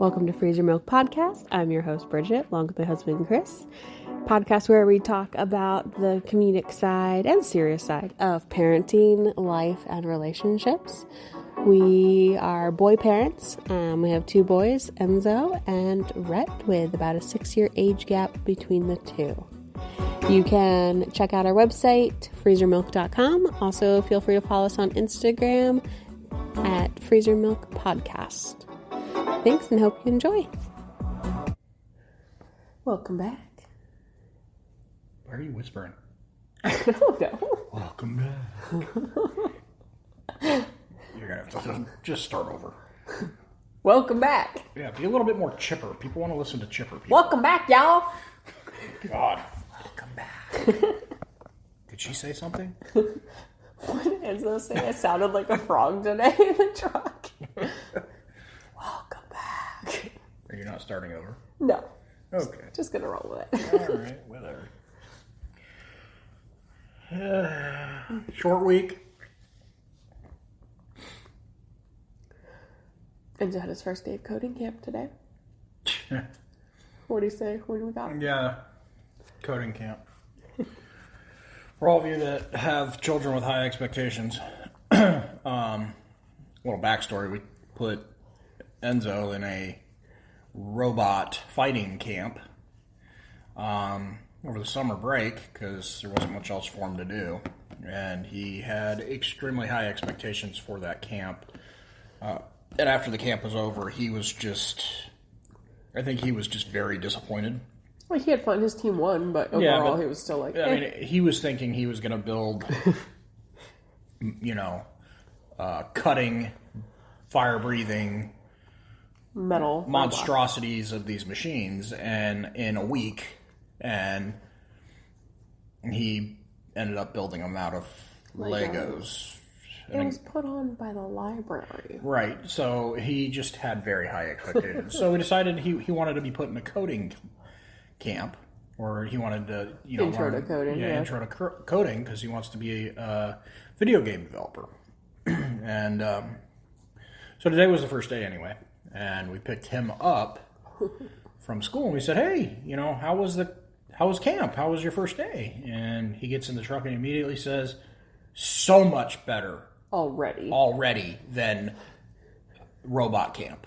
Welcome to Freezer Milk Podcast. I'm your host, Bridget, along with my husband, Chris. Podcast where we talk about the comedic side and serious side of parenting, life, and relationships. We are boy parents. We have two boys, Enzo and Rhett, with about a 6-year age gap between the two. You can check out our website, freezermilk.com. Also, feel free to follow us on Instagram at Freezer Milk Podcast. Thanks and hope you enjoy. Welcome back. Why are you whispering? I don't know. Welcome back. You're going to have to just start over. Welcome back. Yeah, be a little bit more chipper. People want to listen to chipper people. Welcome back, y'all. God. Welcome back. Did she say something? What did Enzo say? I sounded like a frog today in the truck. Welcome back. Are you not starting over? No. Okay. Just gonna roll with it. All right, whatever. Short week. Enzo had his first day of coding camp today. What do you say? What do we got? Yeah, coding camp. For all of you that have children with high expectations, little backstory, we put Enzo in a robot fighting camp over the summer break because there wasn't much else for him to do. And he had extremely high expectations for that camp. And after the camp was over, I think he was just very disappointed. Well, he had fun. His team won, but overall he was still like, I mean, he was thinking he was going to build, cutting, fire-breathing, metal monstrosities of these machines and in a week, and he ended up building them out of Legos. It was put on by the library. Right, so he just had very high expectations. So he decided he wanted to be put in a coding camp, or he wanted to, intro to coding. Yeah, intro to coding, because he wants to be a video game developer. And so today was the first day anyway, and we picked him up from school, and we said, "Hey, how was camp? How was your first day?" And he gets in the truck and immediately says, "So much better already than robot camp."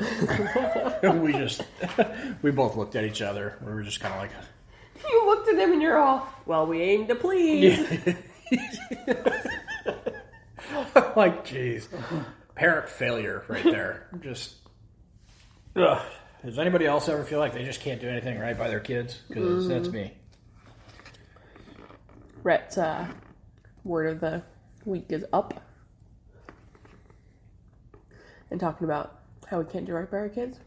we both looked at each other. We were just kind of like, you looked at him and you're all, well, we aim to please. Like, geez, parent failure right there. Just, ugh. Does anybody else ever feel like they just can't do anything right by their kids? Because that's me. Rhett's word of the week is up. And talking about how we can't do right by our kids.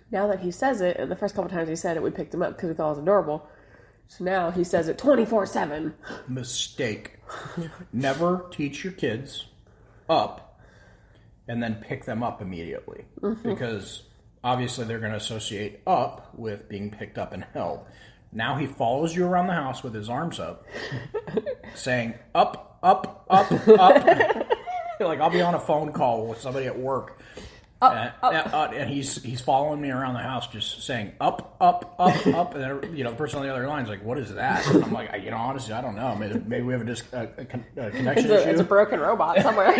Now that he says it, and the first couple times he said it, we picked him up because we thought it was adorable. So now he says it 24/7. Mistake. Never teach your kids up and then pick them up immediately. Mm-hmm. Because obviously they're going to associate up with being picked up and held. Now he follows you around the house with his arms up, saying, up, up, up, up. Like, I'll be on a phone call with somebody at work, and he's following me around the house just saying, up, up, up, up. And then, the person on the other line is like, what is that? And I'm like, honestly, I don't know. Maybe we have a connection issue. It's a broken robot somewhere.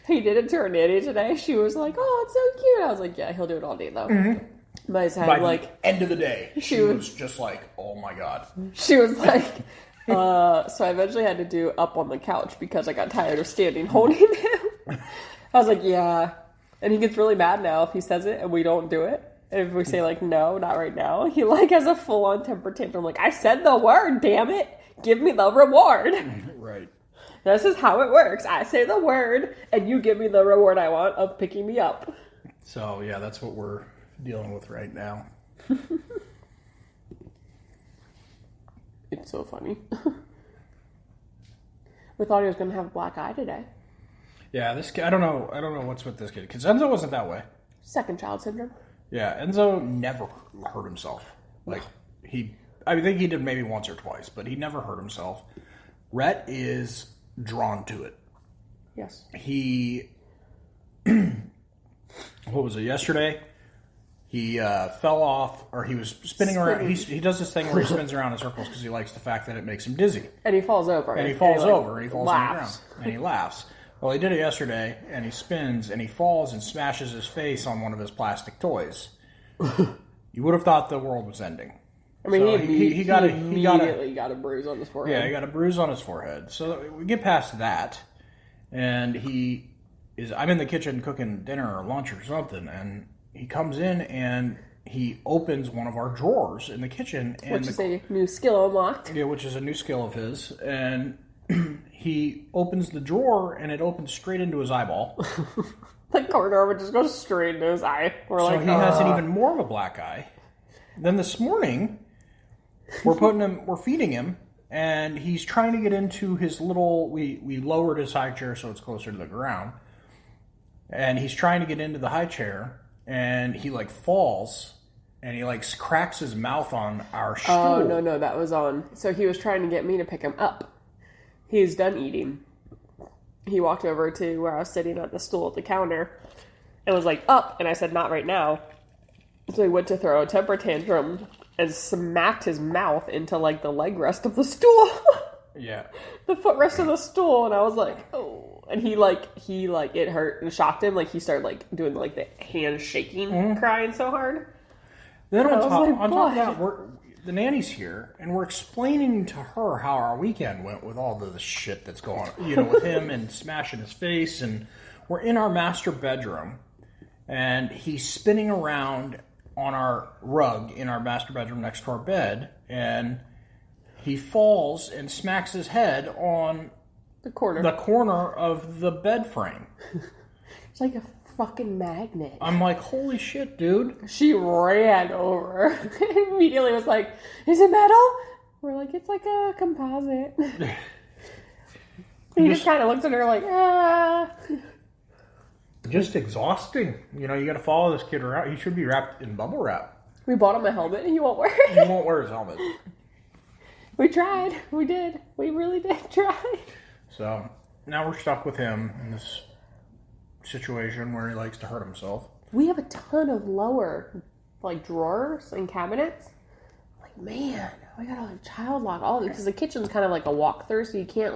He did it to her nanny today. She was like, oh, it's so cute. I was like, yeah, he'll do it all day, though. Mm-hmm. By the end of the day, she was just like, oh my God. She was like, so I eventually had to do up on the couch because I got tired of standing holding him. I was like, yeah. And he gets really mad now if he says it and we don't do it. And if we say like, no, not right now, he has a full on temper tantrum. Like, I said the word, damn it. Give me the reward. Right. This is how it works. I say the word and you give me the reward I want of picking me up. So yeah, that's what we're dealing with right now. It's so funny. We thought he was going to have a black eye today. Yeah, this kid, I don't know what's with this kid. Because Enzo wasn't that way. Second child syndrome. Yeah, Enzo never hurt himself. I think he did maybe once or twice, but he never hurt himself. Rhett is drawn to it. Yes. He, what was it, yesterday? He fell off, or he was spinning around. He does this thing where he spins around in circles because he likes the fact that it makes him dizzy. And he falls over. And he falls on the ground. And he laughs. Well, he did it yesterday, and he spins, and he falls and smashes his face on one of his plastic toys. You would have thought the world was ending. I mean, so he immediately got a bruise on his forehead. Yeah, he got a bruise on his forehead. So we get past that, and I'm in the kitchen cooking dinner or lunch or something, and he comes in and he opens one of our drawers in the kitchen. Which is a new skill unlocked. Yeah, which is a new skill of his. And he opens the drawer and it opens straight into his eyeball. The corner would just go straight into his eye. So he has an even more of a black eye. Then this morning, we're feeding him, and he's trying to get into his little, we lowered his high chair so it's closer to the ground. And he's trying to get into the high chair. And he, falls, and he, cracks his mouth on our stool. Oh, no, that was on. So he was trying to get me to pick him up. He's done eating. He walked over to where I was sitting at the stool at the counter and was like, up. And I said, not right now. So he went to throw a temper tantrum and smacked his mouth into, the leg rest of the stool. Yeah. The footrest of the stool. And I was like, oh. And he it hurt and shocked him. He started, doing, the hand shaking, crying so hard. Then on top of that, the nanny's here, and we're explaining to her how our weekend went with all the shit that's going on, with him and smashing his face. And we're in our master bedroom, and he's spinning around on our rug in our master bedroom next to our bed, and he falls and smacks his head on the corner of the bed frame. It's like a fucking magnet. I'm like, holy shit, dude. She ran over. Immediately was like, is it metal? We're like, it's like a composite. He just kind of looks at her like, ah. Just exhausting. You got to follow this kid around. He should be wrapped in bubble wrap. We bought him a helmet and he won't wear it. He won't wear his helmet. We tried. We did. We really did try. So now we're stuck with him in this situation where he likes to hurt himself. We have a ton of lower, drawers and cabinets. Man, we got a child lock all because the kitchen's kind of like a walk-through, so you can't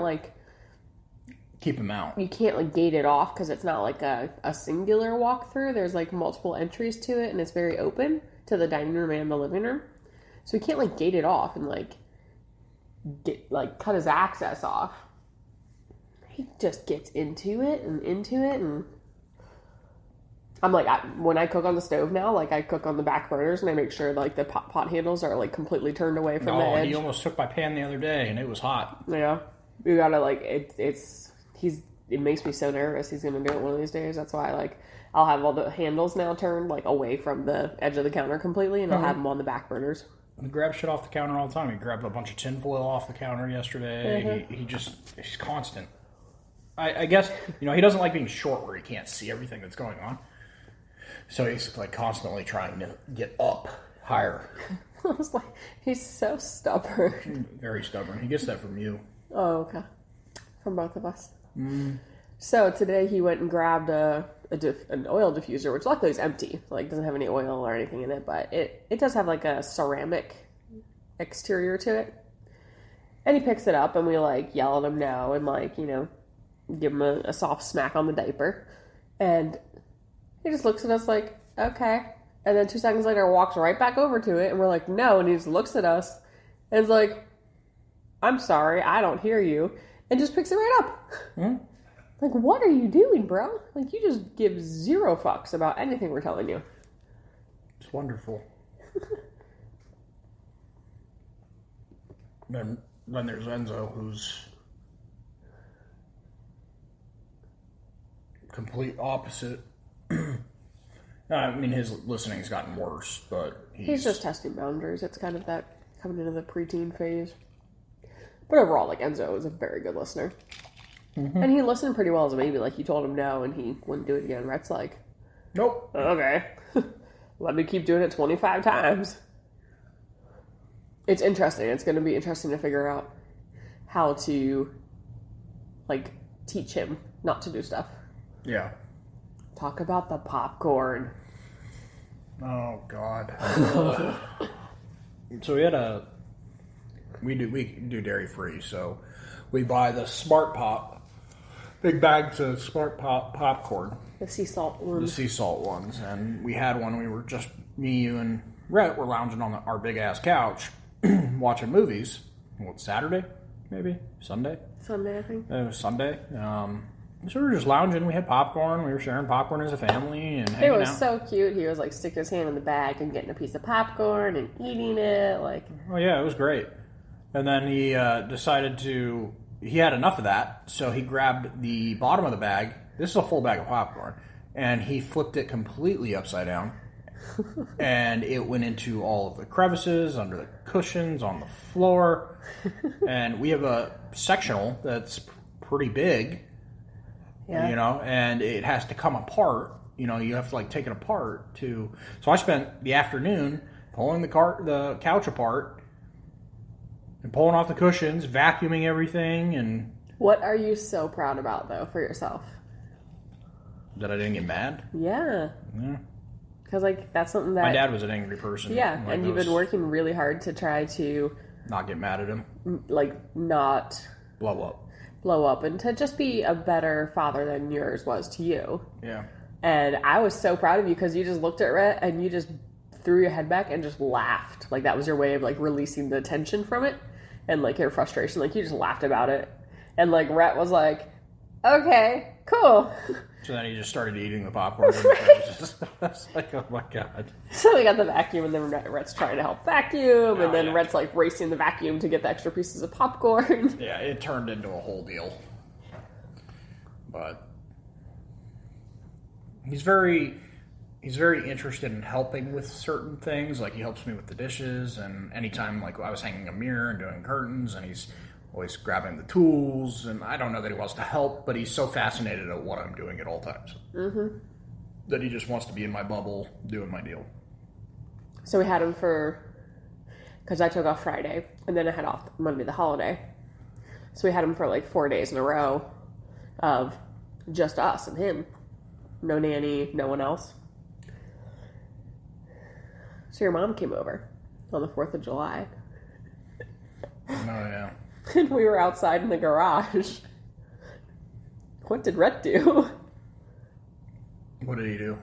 keep him out. You can't gate it off because it's not a singular walk-through. There's multiple entries to it, and it's very open to the dining room and the living room. So we can't gate it off and cut his access off. He just gets into it, and I'm when I cook on the stove now, I cook on the back burners, and I make sure the pot handles are completely turned away from the edge. He almost took my pan the other day, and it was hot. Yeah, we gotta it makes me so nervous. He's gonna do it one of these days. That's why I'll have all the handles now turned away from the edge of the counter completely, and I'll have them on the back burners. He grabs shit off the counter all the time. He grabbed a bunch of tinfoil off the counter yesterday. Mm-hmm. He's constant. I guess, he doesn't like being short where he can't see everything that's going on. So he's constantly trying to get up higher. I was he's so stubborn. Very stubborn. He gets that from you. Oh, okay. From both of us. So today he went and grabbed an oil diffuser, which luckily is empty. Doesn't have any oil or anything in it, but it does have a ceramic exterior to it. And he picks it up, and we yell at him no, and give him a soft smack on the diaper. And he just looks at us okay. And then 2 seconds later walks right back over to it, and we're no, and he just looks at us and is I'm sorry, I don't hear you, and just picks it right up. Mm-hmm. What are you doing, bro? You just give zero fucks about anything we're telling you. It's wonderful. Then there's Enzo, who's complete opposite. I mean, his listening's gotten worse, but he's just testing boundaries. It's kind of that coming into the preteen phase. But overall, Enzo is a very good listener. Mm-hmm. And he listened pretty well as a baby. You told him no, and he wouldn't do it again. Rhett's nope. Okay. Let me keep doing it 25 times. It's interesting. It's going to be interesting to figure out how to, teach him not to do stuff. Yeah. Talk about the popcorn. Oh God. So we do dairy free, so we buy the Smart Pop, big bags of Smart Pop popcorn. The sea salt ones. The sea salt ones. And we had one, we were just, me, you, and Rhett were lounging on our big ass couch watching movies. What, Saturday? Maybe? Sunday, I think. It was Sunday. So we were just lounging. We had popcorn. We were sharing popcorn as a family and hanging out. It was so cute. He was like sticking his hand in the bag and getting a piece of popcorn and eating it. Oh yeah, it was great. And then he decided he had enough of that, so he grabbed the bottom of the bag. This is a full bag of popcorn, and he flipped it completely upside down, and it went into all of the crevices, under the cushions, on the floor. And we have a sectional that's pretty big. Yeah. And it has to come apart. You have to take it apart to. So I spent the afternoon pulling the couch apart and pulling off the cushions, vacuuming everything. And what are you so proud about though for yourself? That I didn't get mad. Yeah. Because that's something that my dad was an angry person. Yeah, and you've been working really hard to try to not get mad at him. Not blow up and to just be a better father than yours was to you. Yeah. And I was so proud of you because you just looked at Rhett and you just threw your head back and just laughed. That was your way of releasing the tension from it and your frustration. You just laughed about it. And Rhett was like, okay, cool. So then he just started eating the popcorn. Right. I was like, oh my God. So we got the vacuum, and then Rhett's trying to help vacuum, and then Rhett's racing the vacuum to get the extra pieces of popcorn. Yeah, it turned into a whole deal. But he's very interested in helping with certain things. He helps me with the dishes, and anytime I was hanging a mirror and doing curtains, and he's always grabbing the tools, and I don't know that he wants to help, but he's so fascinated at what I'm doing at all times. Mm-hmm. That he just wants to be in my bubble, doing my deal. So we had him because I took off Friday, and then I had off Monday, the holiday. So we had him for 4 days in a row of just us and him. No nanny, no one else. So your mom came over on the 4th of July. Oh, yeah. And we were outside in the garage. What did Rhett do? What did he do?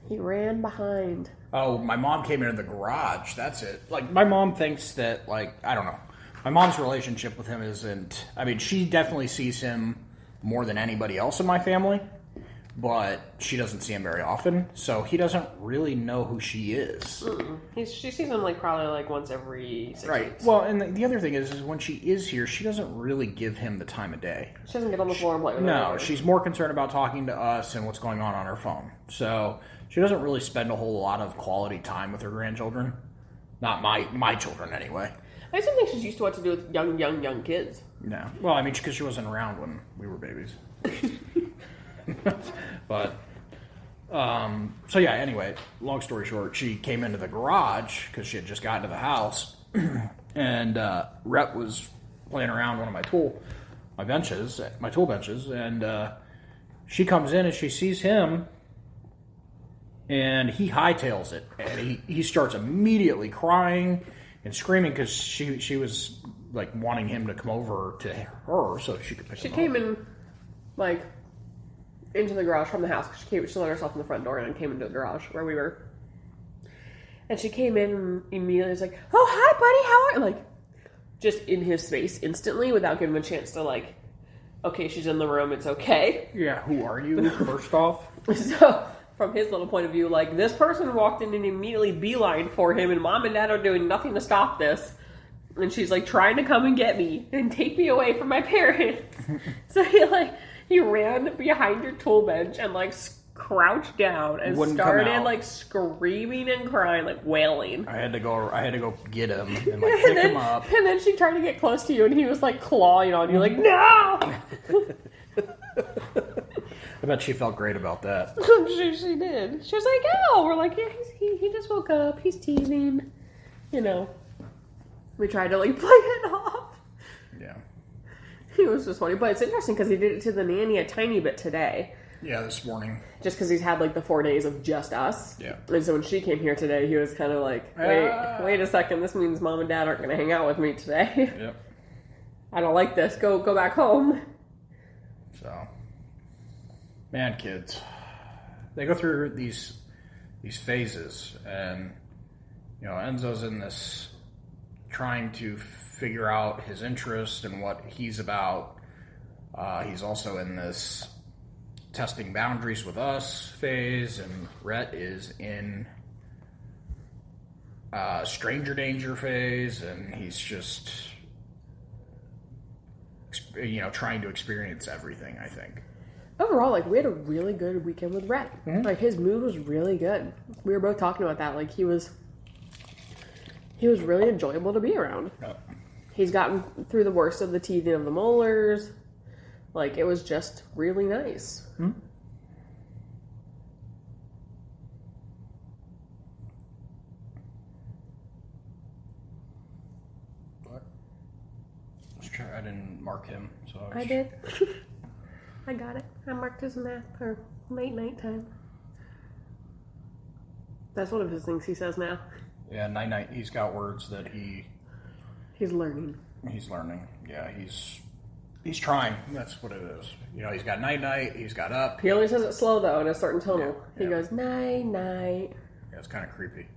He ran behind. Oh, my mom came into the garage. That's it. My mom thinks that, I don't know. My mom's relationship with him isn't... she definitely sees him more than anybody else in my family, but she doesn't see him very often, so he doesn't really know who she is. Mm-mm. She sees him probably once every 6 weeks. Well, and the other thing is when she is here, she doesn't really give him the time of day. She doesn't get on the floor and play with No, she's more concerned about talking to us and what's going on her phone. So she doesn't really spend a whole lot of quality time with her grandchildren. Not my children, anyway. I just think she's used to what to do with young kids. No. Well, because she wasn't around when we were babies. But, so yeah, anyway, long story short, she came into the garage because she had just gotten to the house, and Rhett was playing around one of my tool benches, and she comes in and she sees him, and he hightails it, and he starts immediately crying and screaming because she was wanting him to come over to her so she could pick him up. She came in into the garage from the house. She let herself in the front door and then came into the garage where we were. And she came in and immediately was like, oh, hi, buddy, how are you? Just in his face instantly without giving him a chance to okay, she's in the room, it's okay. Yeah, who are you, first off? So, from his little point of view, this person walked in and immediately beeline for him, and mom and dad are doing nothing to stop this. And she's trying to come and get me and take me away from my parents. So he ran behind your tool bench and crouched down and started screaming and crying, wailing. I had to go get him and pick him up. And then she tried to get close to you and he was clawing on you no! I bet she felt great about that. She did. She was oh, we're yeah, he just woke up. He's teasing. We tried to play it off. Yeah. It was just funny, but it's interesting because he did it to the nanny a tiny bit today. Yeah, this morning. Just because he's had like the 4 days of just us. Yeah. And so when she came here today, he was kind of like, wait a second, this means mom and dad aren't going to hang out with me today. Yep. I don't like this. Go back home. So, man, kids, they go through these phases, and Enzo's in this trying to figure out his interest and what he's about. He's also in this testing boundaries with us phase, and Rhett is in stranger danger phase, and he's just trying to experience everything, I think. Overall, like, we had a really good weekend with Rhett. Mm-hmm. Like, his mood was really good. We were both talking about that. Like, he was really enjoyable to be around. Yep. He's gotten through the worst of the teething of the molars. Like, it was just really nice. Mm-hmm. I didn't mark him, so I did. I got it. I marked his nap or night time. That's one of his things he says now. Yeah, night. He's got words that he's learning. He's learning. Yeah, he's trying. That's what it is. He's got night. He's got up. He only says it slow though, in a certain tone. Yeah. He goes night. Yeah, it's kind of creepy.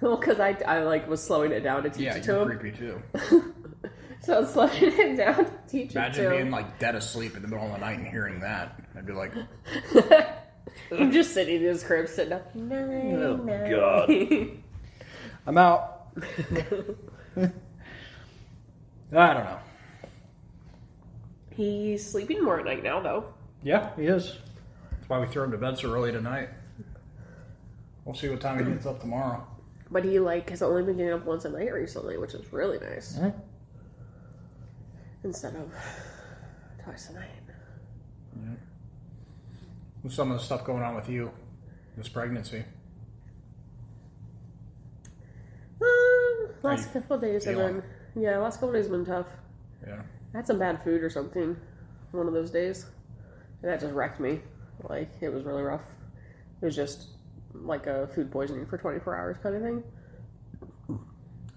Well, because I like was slowing it down to teach it to him. You're creepy too. So I was slowing it down to teach Imagine it to him. being like dead asleep in the middle of the night and hearing that. I'd be like, I'm just sitting in his crib, sitting up. Night. God. I'm out. I don't know. He's sleeping more at night now, though. Yeah, he is. That's why we threw him to bed so early tonight. We'll see what time he gets up tomorrow. But he has only been getting up once a night recently, which is really nice. Mm-hmm. Instead of twice a night. Yeah. What's some of the stuff going on with you this pregnancy? Last couple of days have been tough. Yeah. I had some bad food or something one of those days, and that just wrecked me. Like, it was really rough. It was just like a food poisoning for 24 hours kind of thing.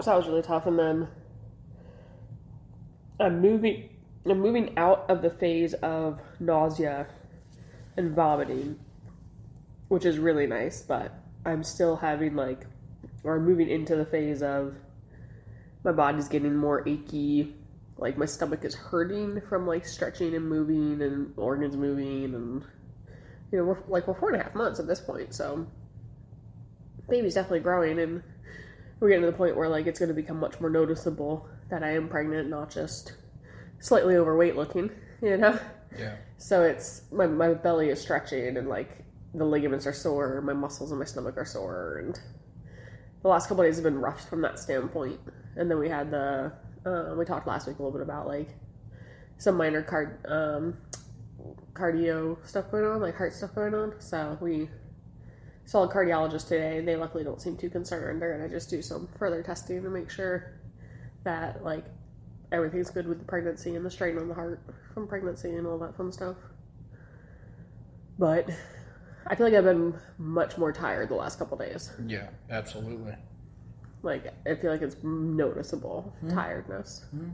So that was really tough. And then I'm moving out of the phase of nausea and vomiting, which is really nice, but I'm still having moving into the phase of my body's getting more achy. Like, my stomach is hurting from stretching and moving and organs moving, and we're 4.5 months at this point, so baby's definitely growing, and we're getting to the point where it's going to become much more noticeable that I am pregnant, not just slightly overweight looking, Yeah. So it's my belly is stretching, and the ligaments are sore, my muscles in my stomach are sore, and the last couple of days have been rough from that standpoint. And then we had we talked last week a little bit about some minor cardio stuff going on, heart stuff going on. So we saw a cardiologist today, and they luckily don't seem too concerned. They're gonna just do some further testing to make sure that everything's good with the pregnancy and the strain on the heart from pregnancy and all that fun stuff. But I feel like I've been much more tired the last couple days. Yeah, absolutely. I feel like it's noticeable tiredness. Mm-hmm.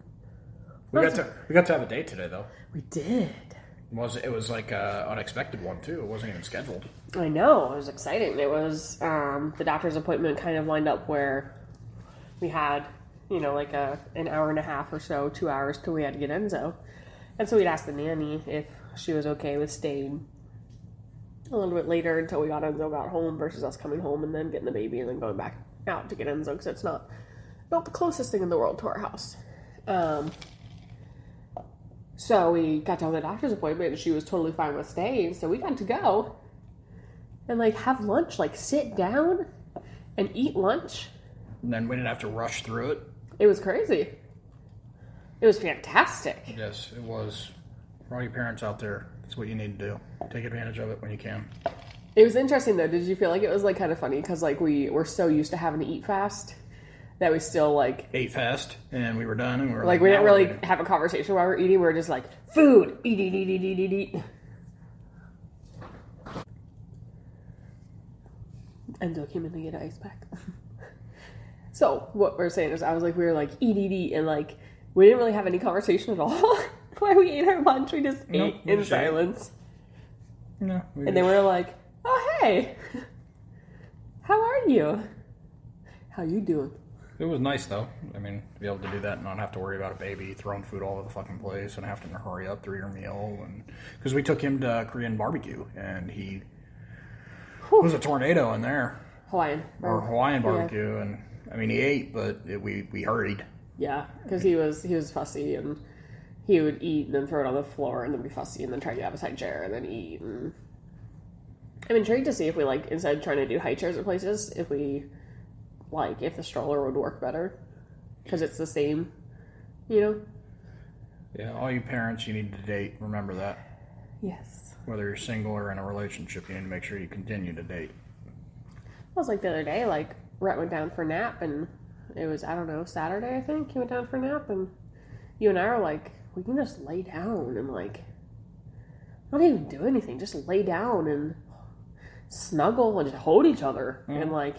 We got to have a date today, though. We did. It was an unexpected one too. It wasn't even scheduled. I know. It was exciting. It was the doctor's appointment kind of lined up where we had an hour and a half or so, 2 hours till we had to get Enzo, and so we'd asked the nanny if she was okay with staying a little bit later until we Enzo got home versus us coming home and then getting the baby and then going back out to get Enzo, because it's not the closest thing in the world to our house. So we got to the doctor's appointment, and she was totally fine with staying, so we got to go and have lunch, sit down and eat lunch. And then we didn't have to rush through it. It was crazy. It was fantastic. Yes, it was. For all you parents out there, that's what you need to do. Take advantage of it when you can. It was interesting, though. Did you feel like it was kind of funny? Because we were so used to having to eat fast that we still ate fast, and we were done, and we were we didn't really have a conversation while we were eating. We were just food, eat. Enzo came in to get an ice pack. So what we're saying is, we were like eat, and like we didn't really have any conversation at all. While we ate our lunch, we just ate in silence. No, and then we were like, "Oh hey, how are you? How you doing?" It was nice though. I mean, to be able to do that and not have to worry about a baby throwing food all over the fucking place and having to hurry up through your meal. And because we took him to Korean barbecue and he was a tornado in there. Hawaiian barbecue, and I mean he ate, but we hurried. Yeah, because he was fussy and he would eat and then throw it on the floor and then be fussy and then try to get beside chair and then eat. And I'm intrigued to see if we like instead of trying to do high chairs at places, if the stroller would work better because it's the same, Yeah, all you parents, you need to date. Remember that. Yes. Whether you're single or in a relationship, you need to make sure you continue to date. It was like the other day, like Rhett went down for a nap and it was, I don't know, Saturday, I think. He went down for a nap and you and I were like, we can just lay down and like not even do anything. Just lay down and snuggle and just hold each other and like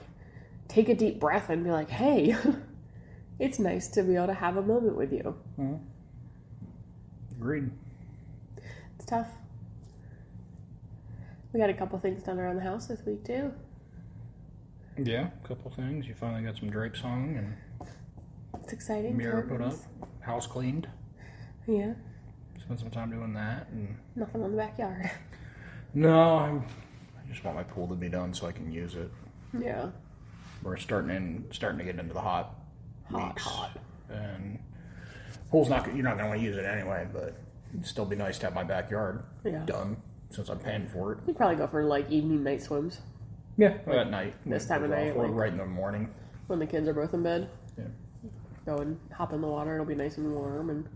take a deep breath and be like, hey, it's nice to be able to have a moment with you. Agreed. It's tough. We got a couple things done around the house this week too. Yeah, a couple things. You finally got some drapes hung and it's exciting. Mirror put up, house cleaned. Yeah. Spent some time doing that and nothing on the backyard. No, I just want my pool to be done so I can use it. Yeah. We're starting to get into the hot weeks. Hot. And pool's you're not going to want to use it anyway, but it'd still be nice to have my backyard done since I'm paying for it. We'd probably go for like evening night swims. Yeah, at night. This time of night. Or right in the morning. When the kids are both in bed. Yeah. Go and hop in the water. It'll be nice and warm and,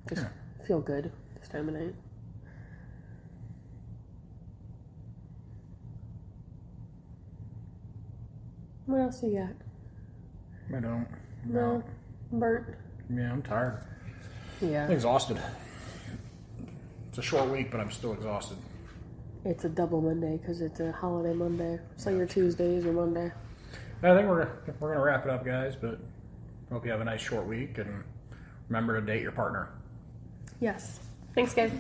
just feel good this time of night. What else you got? I don't. No. Burnt. Yeah, I'm tired. Yeah. I'm exhausted. It's a short week, but I'm still exhausted. It's a double Monday because it's a holiday Monday. So your Tuesday is your Monday. I think we're gonna wrap it up, guys. But hope you have a nice short week and remember to date your partner. Yes. Thanks, guys.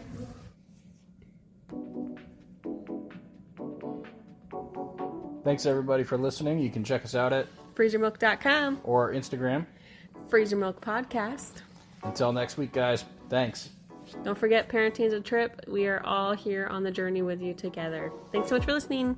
Thanks everybody for listening. You can check us out at freezermilk.com or Instagram. Freezer Milk Podcast. Until next week, guys. Thanks. Don't forget, parenting is a trip. We are all here on the journey with you together. Thanks so much for listening.